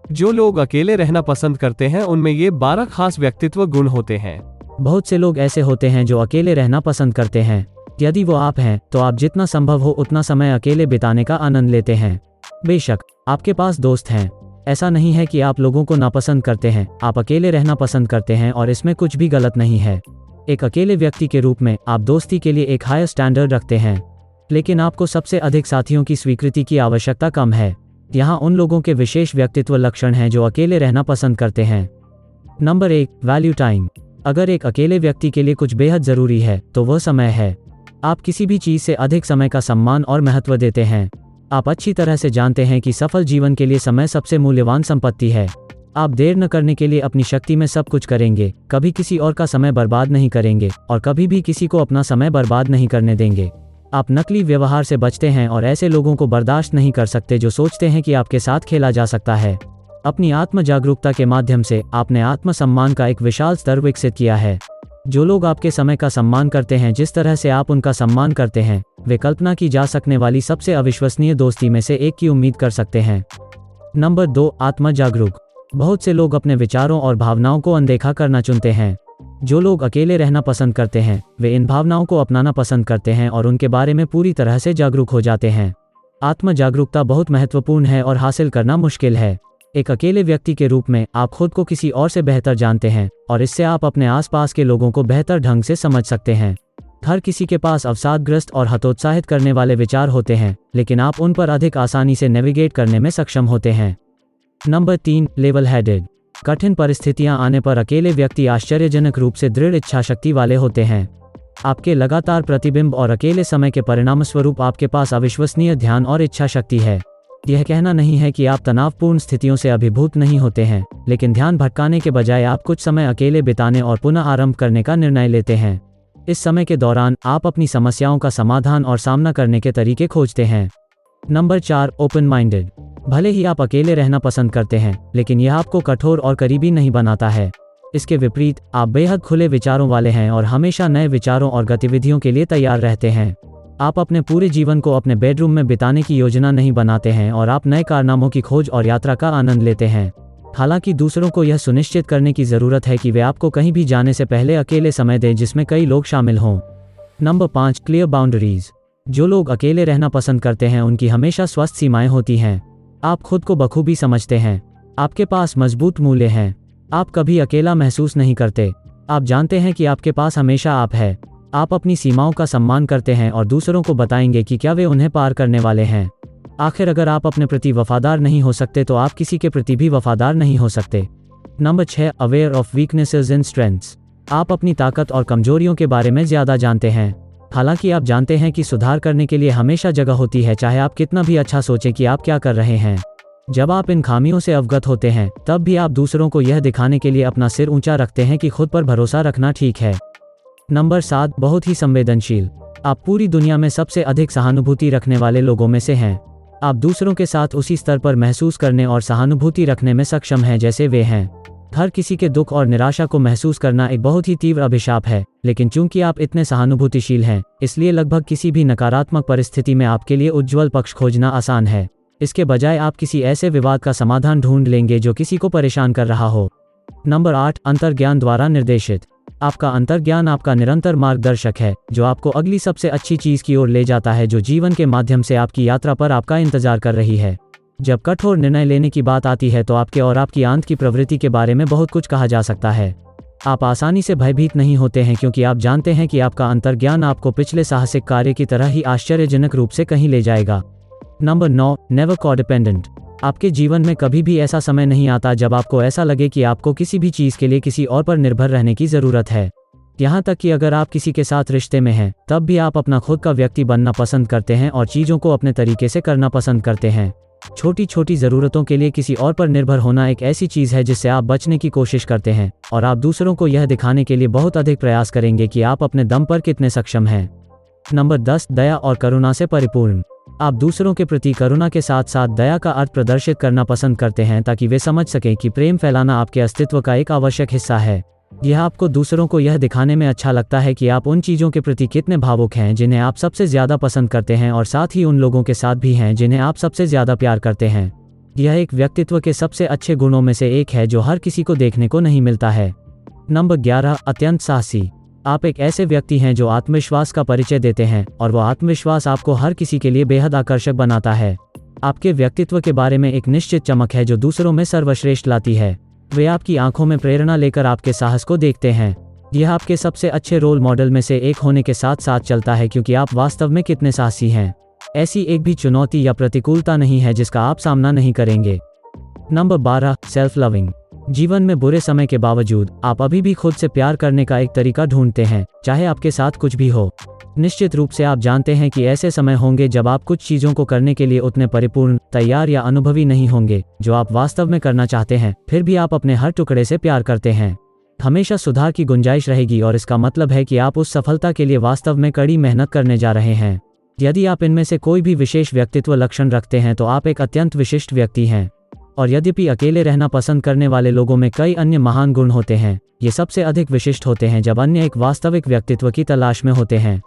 जो लोग अकेले रहना पसंद करते हैं उनमें ये 12 खास व्यक्तित्व गुण होते हैं। बहुत से लोग ऐसे होते हैं जो अकेले रहना पसंद करते हैं। यदि वो आप हैं तो आप जितना संभव हो उतना समय अकेले बिताने का आनंद लेते हैं। बेशक आपके पास दोस्त हैं, ऐसा नहीं है कि आप लोगों को नापसंद करते हैं, आप अकेले रहना पसंद करते हैं और इसमें कुछ भी गलत नहीं है। एक अकेले व्यक्ति के रूप में आप दोस्ती के लिए एक हायर स्टैंडर्ड रखते हैं, लेकिन आपको सबसे अधिक साथियों की स्वीकृति की आवश्यकता कम है। यहाँ उन लोगों के विशेष व्यक्तित्व लक्षण हैं जो अकेले रहना पसंद करते हैं। Number 1, value time. अगर एक अकेले व्यक्ति के लिए कुछ बेहद ज़रूरी है तो वह समय है। आप किसी भी चीज़ से अधिक समय का सम्मान और महत्व देते हैं। आप अच्छी तरह से जानते हैं कि सफल जीवन के लिए समय सबसे मूल्यवान संपत्ति है। आप देर न करने के लिए अपनी शक्ति में सब कुछ करेंगे, कभी किसी और का समय बर्बाद नहीं करेंगे और कभी भी किसी को अपना समय बर्बाद नहीं करने देंगे। आप नकली व्यवहार से बचते हैं और ऐसे लोगों को बर्दाश्त नहीं कर सकते जो सोचते हैं कि आपके साथ खेला जा सकता है। अपनी आत्म जागरूकता के माध्यम से आपने आत्मसम्मान का एक विशाल स्तर विकसित किया है। जो लोग आपके समय का सम्मान करते हैं जिस तरह से आप उनका सम्मान करते हैं, वे कल्पना की जा सकने वाली सबसे अविश्वसनीय दोस्ती में से एक की उम्मीद कर सकते हैं। नंबर 2, आत्म जागरूक। बहुत से लोग अपने विचारों और भावनाओं को अनदेखा करना चुनते हैं। जो लोग अकेले रहना पसंद करते हैं वे इन भावनाओं को अपनाना पसंद करते हैं और उनके बारे में पूरी तरह से जागरूक हो जाते हैं। आत्म जागरूकता बहुत महत्वपूर्ण है और हासिल करना मुश्किल है। एक अकेले व्यक्ति के रूप में आप खुद को किसी और से बेहतर जानते हैं और इससे आप अपने आसपास के लोगों को बेहतर ढंग से समझ सकते हैं। हर किसी के पास अवसादग्रस्त और हतोत्साहित करने वाले विचार होते हैं, लेकिन आप उन पर अधिक आसानी से नेविगेट करने में सक्षम होते हैं। Number 3, level headed. कठिन परिस्थितियां आने पर अकेले व्यक्ति आश्चर्यजनक रूप से दृढ़ इच्छा शक्ति वाले होते हैं। आपके लगातार प्रतिबिंब और अकेले समय के परिणामस्वरूप आपके पास अविश्वसनीय ध्यान और इच्छा शक्ति है। यह कहना नहीं है कि आप तनावपूर्ण स्थितियों से अभिभूत नहीं होते हैं, लेकिन ध्यान भटकाने के बजाय आप कुछ समय अकेले बिताने और पुनः आरंभ करने का निर्णय लेते हैं। इस समय के दौरान आप अपनी समस्याओं का समाधान और सामना करने के तरीके खोजते हैं। Number 4, open minded. भले ही आप अकेले रहना पसंद करते हैं, लेकिन यह आपको कठोर और करीबी नहीं बनाता है। इसके विपरीत आप बेहद खुले विचारों वाले हैं और हमेशा नए विचारों और गतिविधियों के लिए तैयार रहते हैं। आप अपने पूरे जीवन को अपने बेडरूम में बिताने की योजना नहीं बनाते हैं और आप नए कारनामों की खोज और यात्रा का आनंद लेते हैं। हालांकि दूसरों को यह सुनिश्चित करने की ज़रूरत है कि वे आपको कहीं भी जाने से पहले अकेले समय दें जिसमें कई लोग शामिल हों। Number 5, clear boundaries. जो लोग अकेले रहना पसंद करते हैं उनकी हमेशा स्वस्थ सीमाएं होती हैं। आप खुद को बखूबी समझते हैं, आपके पास मजबूत मूल्य हैं, आप कभी अकेला महसूस नहीं करते। आप जानते हैं कि आपके पास हमेशा आप है। आप अपनी सीमाओं का सम्मान करते हैं और दूसरों को बताएंगे कि क्या वे उन्हें पार करने वाले हैं। आखिर अगर आप अपने प्रति वफादार नहीं हो सकते तो आप किसी के प्रति भी वफादार नहीं हो सकते। Number 6, aware of weaknesses and strengths. आप अपनी ताकत और कमजोरियों के बारे में ज़्यादा जानते हैं। हालांकि आप जानते हैं कि सुधार करने के लिए हमेशा जगह होती है, चाहे आप कितना भी अच्छा सोचें कि आप क्या कर रहे हैं। जब आप इन खामियों से अवगत होते हैं तब भी आप दूसरों को यह दिखाने के लिए अपना सिर ऊंचा रखते हैं कि खुद पर भरोसा रखना ठीक है। नंबर 7, बहुत ही संवेदनशील। आप पूरी दुनिया में सबसे अधिक सहानुभूति रखने वाले लोगों में से हैं। आप दूसरों के साथ उसी स्तर पर महसूस करने और सहानुभूति रखने में सक्षम हैं जैसे वे हैं। हर किसी के दुख और निराशा को महसूस करना एक बहुत ही तीव्र अभिशाप है, लेकिन चूंकि आप इतने सहानुभूतिशील हैं, इसलिए लगभग किसी भी नकारात्मक परिस्थिति में आपके लिए उज्ज्वल पक्ष खोजना आसान है। इसके बजाय आप किसी ऐसे विवाद का समाधान ढूंढ लेंगे जो किसी को परेशान कर रहा हो। नंबर 8, अंतर्ज्ञान द्वारा निर्देशित। आपका अंतर्ज्ञान आपका निरंतर मार्गदर्शक है जो आपको अगली सबसे अच्छी चीज़ की ओर ले जाता है जो जीवन के माध्यम से आपकी यात्रा पर आपका इंतजार कर रही है। जब कठोर निर्णय लेने की बात आती है तो आपके और आपकी आंत की प्रवृत्ति के बारे में बहुत कुछ कहा जा सकता है। आप आसानी से भयभीत नहीं होते हैं क्योंकि आप जानते हैं कि आपका अंतर्ज्ञान आपको पिछले साहसिक कार्य की तरह ही आश्चर्यजनक रूप से कहीं ले जाएगा। Number 9, never codependent. आपके जीवन में कभी भी ऐसा समय नहीं आता जब आपको ऐसा लगे कि आपको किसी भी चीज़ के लिए किसी और पर निर्भर रहने की ज़रूरत है। यहाँ तक कि अगर आप किसी के साथ रिश्ते में हैं तब भी आप अपना खुद का व्यक्ति बनना पसंद करते हैं और चीज़ों को अपने तरीके से करना पसंद करते हैं। छोटी छोटी ज़रूरतों के लिए किसी और पर निर्भर होना एक ऐसी चीज़ है जिससे आप बचने की कोशिश करते हैं और आप दूसरों को यह दिखाने के लिए बहुत अधिक प्रयास करेंगे कि आप अपने दम पर कितने सक्षम हैं। नंबर 10, दया और करुणा से परिपूर्ण। आप दूसरों के प्रति करुणा के साथ साथ दया का अर्थ प्रदर्शित करना पसंद करते हैं ताकि वे समझ सकें कि प्रेम फैलाना आपके अस्तित्व का एक आवश्यक हिस्सा है। यह आपको दूसरों को यह दिखाने में अच्छा लगता है कि आप उन चीज़ों के प्रति कितने भावुक हैं जिन्हें आप सबसे ज़्यादा पसंद करते हैं और साथ ही उन लोगों के साथ भी हैं जिन्हें आप सबसे ज़्यादा प्यार करते हैं। यह एक व्यक्तित्व के सबसे अच्छे गुणों में से एक है जो हर किसी को देखने को नहीं मिलता है। नंबर 11, अत्यंत साहसी। आप एक ऐसे व्यक्ति हैं जो आत्मविश्वास का परिचय देते हैं और वह आत्मविश्वास आपको हर किसी के लिए बेहद आकर्षक बनाता है। आपके व्यक्तित्व के बारे में एक निश्चित चमक है जो दूसरों में सर्वश्रेष्ठ लाती है। वे आपकी आंखों में प्रेरणा लेकर आपके साहस को देखते हैं। यह आपके सबसे अच्छे रोल मॉडल में से एक होने के साथ साथ चलता है क्योंकि आप वास्तव में कितने साहसी हैं। ऐसी एक भी चुनौती या प्रतिकूलता नहीं है जिसका आप सामना नहीं करेंगे। Number 12, self loving. जीवन में बुरे समय के बावजूद आप अभी भी खुद से प्यार करने का एक तरीका ढूंढते हैं, चाहे आपके साथ कुछ भी हो। निश्चित रूप से आप जानते हैं कि ऐसे समय होंगे जब आप कुछ चीज़ों को करने के लिए उतने परिपूर्ण, तैयार या अनुभवी नहीं होंगे जो आप वास्तव में करना चाहते हैं। फिर भी आप अपने हर टुकड़े से प्यार करते हैं। हमेशा सुधार की गुंजाइश रहेगी और इसका मतलब है कि आप उस सफलता के लिए वास्तव में कड़ी मेहनत करने जा रहे हैं। यदि आप इनमें से कोई भी विशेष व्यक्तित्व लक्षण रखते हैं तो आप एक अत्यंत विशिष्ट व्यक्ति हैं। और यद्यपि अकेले रहना पसंद करने वाले लोगों में कई अन्य महान गुण होते हैं, ये सबसे अधिक विशिष्ट होते हैं जब अन्य एक वास्तविक व्यक्तित्व की तलाश में होते हैं।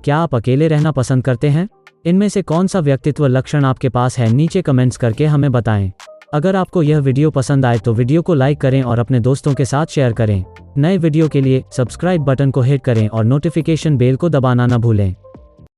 क्या आप अकेले रहना पसंद करते हैं? इनमें से कौन सा व्यक्तित्व लक्षण आपके पास है, नीचे कमेंट्स करके हमें बताएं। अगर आपको यह वीडियो पसंद आए तो वीडियो को लाइक करें और अपने दोस्तों के साथ शेयर करें। नए वीडियो के लिए सब्सक्राइब बटन को हिट करें और नोटिफिकेशन बेल को दबाना न भूलें।